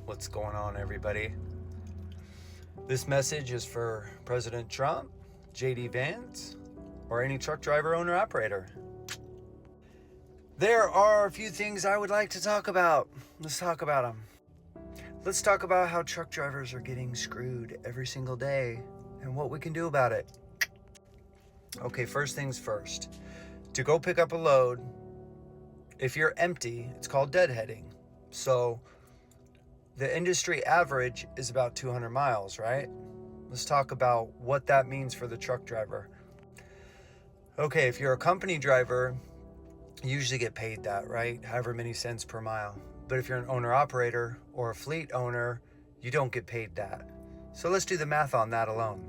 What's going on, everybody? This message is for President Trump, JD Vance, or any truck driver, owner, operator. There are a few things I would like to talk about. Let's talk about them. Let's talk about how truck drivers are getting screwed every single day and what we can do about it. Okay, first things first. To go pick up a load, if you're empty, it's called deadheading. So the industry average is about 200 miles, right? Let's talk about what that means for the truck driver. Okay, if you're a company driver, you usually get paid that, right? However many cents per mile. But if you're an owner operator or a fleet owner, you don't get paid that. So let's do the math on that alone.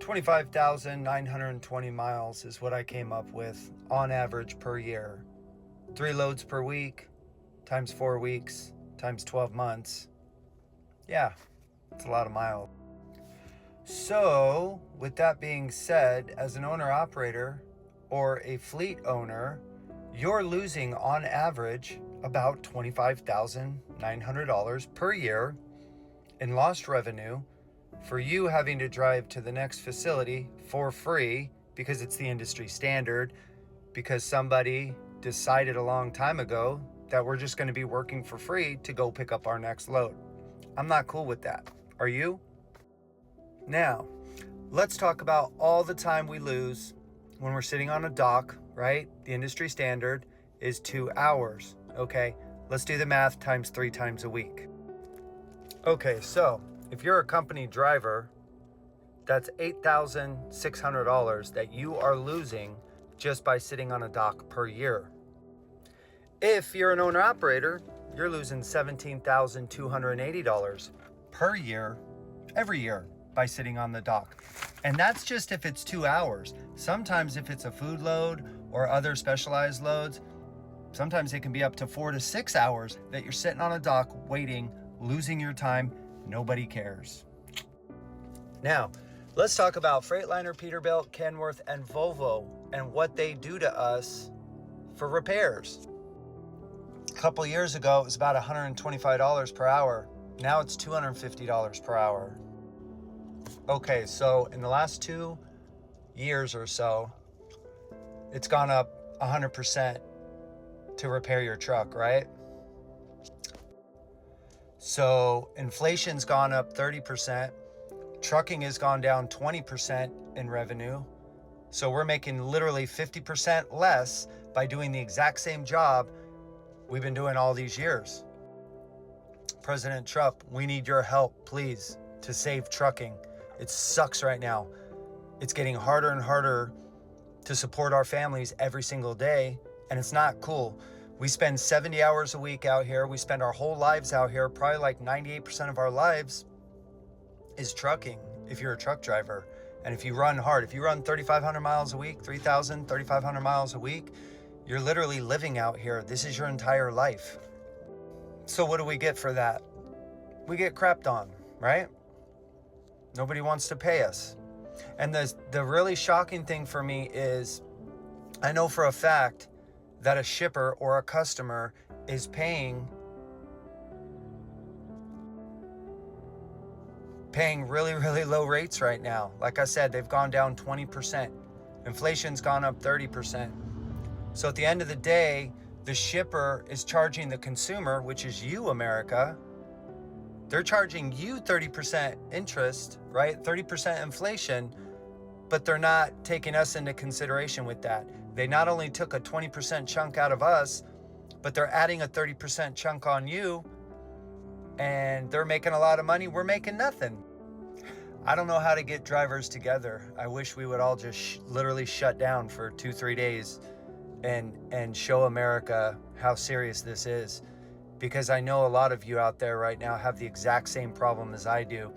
25,920 miles is what I came up with on average per year. 3 loads per week times 4 weeks times 12 months. Yeah, it's a lot of miles. So with that being said, as an owner operator or a fleet owner, you're losing on average about $25,900 per year in lost revenue for you having to drive to the next facility for free because it's the industry standard, because somebody decided a long time ago that we're just going to be working for free to go pick up our next load. I'm not cool with that. Are you? Now, let's talk about all the time we lose when we're sitting on a dock, right? The industry standard is 2 hours. Okay, let's do the math times 3 times a week. Okay, so if you're a company driver, that's $8,600 that you are losing just by sitting on a dock per year. If you're an owner operator, you're losing $17,280 per year, every year, by sitting on the dock. And that's just if it's 2 hours. Sometimes if it's a food load or other specialized loads, sometimes it can be up to 4 to 6 hours that you're sitting on a dock waiting, losing your time. Nobody cares. Now, let's talk about Freightliner, Peterbilt, Kenworth, and Volvo and what they do to us for repairs. A couple years ago, it was about $125 per hour. Now it's $250 per hour. Okay, so in the last 2 years or so, it's gone up 100% to repair your truck, right? So inflation's gone up 30%. Trucking has gone down 20% in revenue. So we're making literally 50% less by doing the exact same job we've been doing all these years. President Trump, we need your help, please, to save trucking. It sucks right now. It's getting harder and harder to support our families every single day, and it's not cool. We spend 70 hours a week out here. We spend our whole lives out here. Probably like 98% of our lives is trucking if you're a truck driver. And if you run hard, if you run 3,500 miles a week, 3,000, 3,500 miles a week, you're literally living out here. This is your entire life. So what do we get for that? We get crapped on, right? Nobody wants to pay us. And the really shocking thing for me is I know for a fact that a shipper or a customer is paying really, really low rates right now. Like I said, they've gone down 20%. Inflation's gone up 30%. So at the end of the day, the shipper is charging the consumer, which is you, America. They're charging you 30% interest, right? 30% inflation, but they're not taking us into consideration with that. They not only took a 20% chunk out of us, but they're adding a 30% chunk on you, and they're making a lot of money. We're making nothing. I don't know how to get drivers together. I wish we would all just literally shut down for 2-3 days and show America how serious this is. Because I know a lot of you out there right now have the exact same problem as I do.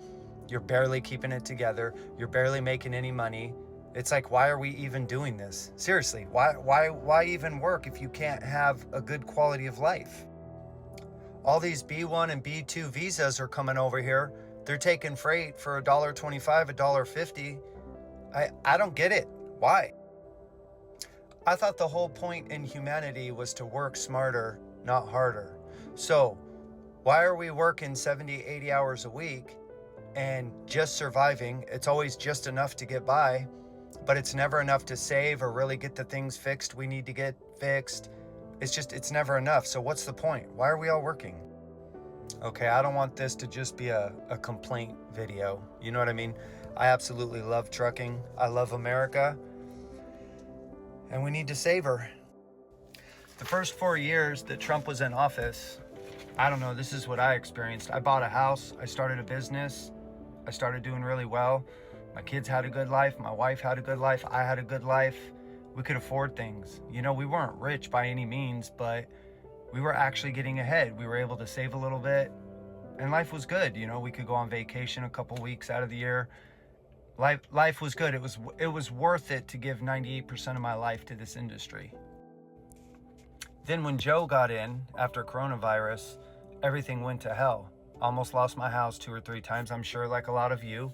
You're barely keeping it together. You're barely making any money. It's like, why are we even doing this? Seriously, why even work if you can't have a good quality of life? All these B1 and B2 visas are coming over here. They're taking freight for $1.25, $1.50. I don't get it. Why? I thought the whole point in humanity was to work smarter, not harder. So Why are we working 70, 80 hours a week and just surviving? It's always just enough to get by, but it's never enough to save or really get the things fixed we need to get fixed. It's never enough. So what's the point? Why are we all working? Okay, I don't want this to just be a complaint video. You know what I mean? I absolutely love trucking. I love America. And we need to save her. The first 4 years that Trump was in office, I don't know, this is what I experienced. I bought a house, I started a business, I started doing really well. My kids had a good life, my wife had a good life, I had a good life. We could afford things. You know, we weren't rich by any means, but we were actually getting ahead. We were able to save a little bit, and life was good. You know, we could go on vacation a couple weeks out of the year. Life was good. It was worth it to give 98% of my life to this industry. Then when Joe got in after coronavirus, everything went to hell. Almost lost my house 2 or 3 times, I'm sure, like a lot of you.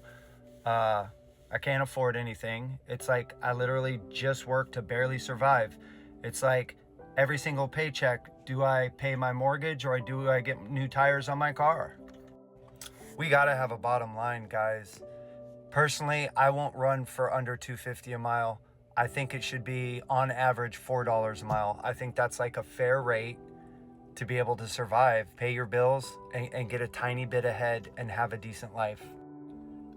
I can't afford anything. It's like I literally just work to barely survive. It's like every single paycheck, do I pay my mortgage or do I get new tires on my car? We gotta have a bottom line, guys. Personally, I won't run for under $2.50 a mile. I think it should be on average $4 a mile. I think that's like a fair rate to be able to survive, pay your bills, and get a tiny bit ahead and have a decent life.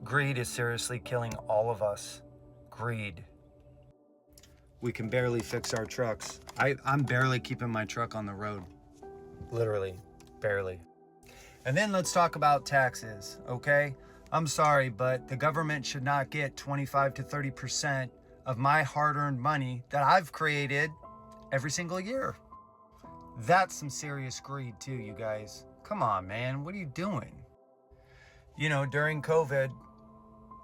Greed is seriously killing all of us. Greed. We can barely fix our trucks. I'm barely keeping my truck on the road. Literally, barely. And then let's talk about taxes, okay? I'm sorry, but the government should not get 25 to 30% of my hard-earned money that I've created every single year. That's some serious greed too, you guys. Come on, man, what are you doing? You know, during COVID,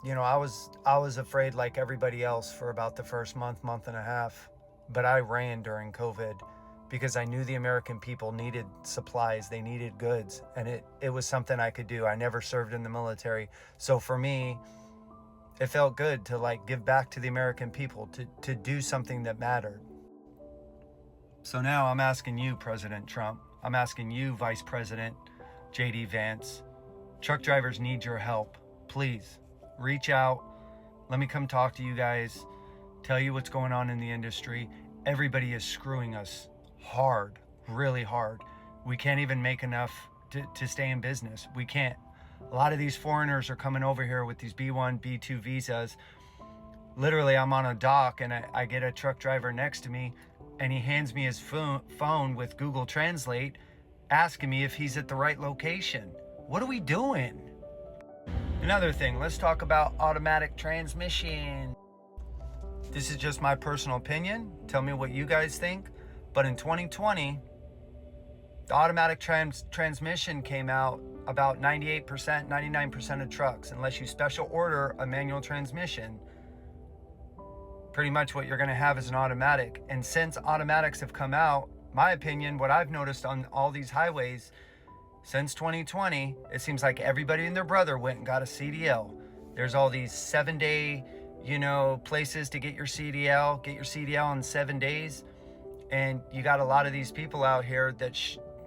you know, I was afraid like everybody else for about the first month and a half, but I ran during COVID because I knew the American people needed supplies, they needed goods, and it was something I could do. I never served in the military, so for me, it felt good to like give back to the American people, to do something that mattered. So now I'm asking you, President Trump, I'm asking you, Vice President J.D. Vance, truck drivers need your help. Please, reach out. Let me come talk to you guys, tell you what's going on in the industry. Everybody is screwing us hard, really hard. We can't even make enough to stay in business. We can't. A lot of these foreigners are coming over here with these B1, B2 visas. Literally, I'm on a dock and I get a truck driver next to me and he hands me his phone with Google Translate, asking me if he's at the right location. What are we doing? Another thing, let's talk about automatic transmission. This is just my personal opinion. Tell me what you guys think. But in 2020, the automatic transmission came out about 98%, 99% of trucks. Unless you special order a manual transmission, pretty much what you're gonna have is an automatic. And since automatics have come out, my opinion, what I've noticed on all these highways, since 2020, it seems like everybody and their brother went and got a CDL. There's all these 7-day, you know, places to get your CDL in 7 days. And you got a lot of these people out here that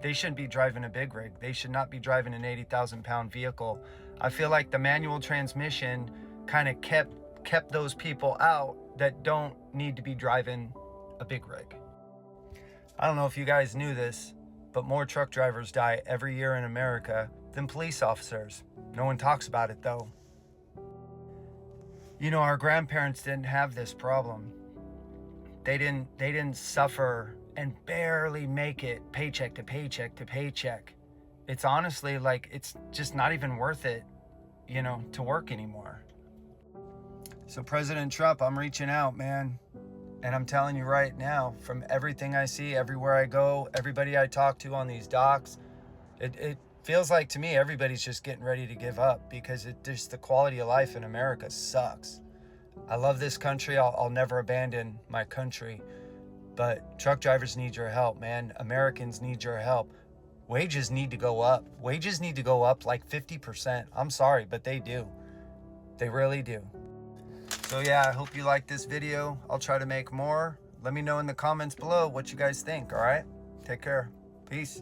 they shouldn't be driving a big rig. They should not be driving an 80,000 pound vehicle. I feel like the manual transmission kind of kept those people out that don't need to be driving a big rig. I don't know if you guys knew this, but more truck drivers die every year in America than police officers. No one talks about it though. You know, our grandparents didn't have this problem. They didn't suffer and barely make it paycheck to paycheck to paycheck. It's honestly like, it's just not even worth it, you know, to work anymore. So President Trump, I'm reaching out, man. And I'm telling you right now, from everything I see, everywhere I go, everybody I talk to on these docks, it feels like to me, everybody's just getting ready to give up because just the quality of life in America sucks. I love this country. I'll never abandon my country, but truck drivers need your help, man. Americans need your help. Wages need to go up. Wages need to go up like 50%. I'm sorry, but they do. They really do. So yeah, I hope you like this video. I'll try to make more. Let me know in the comments below what you guys think, all right? Take care. Peace.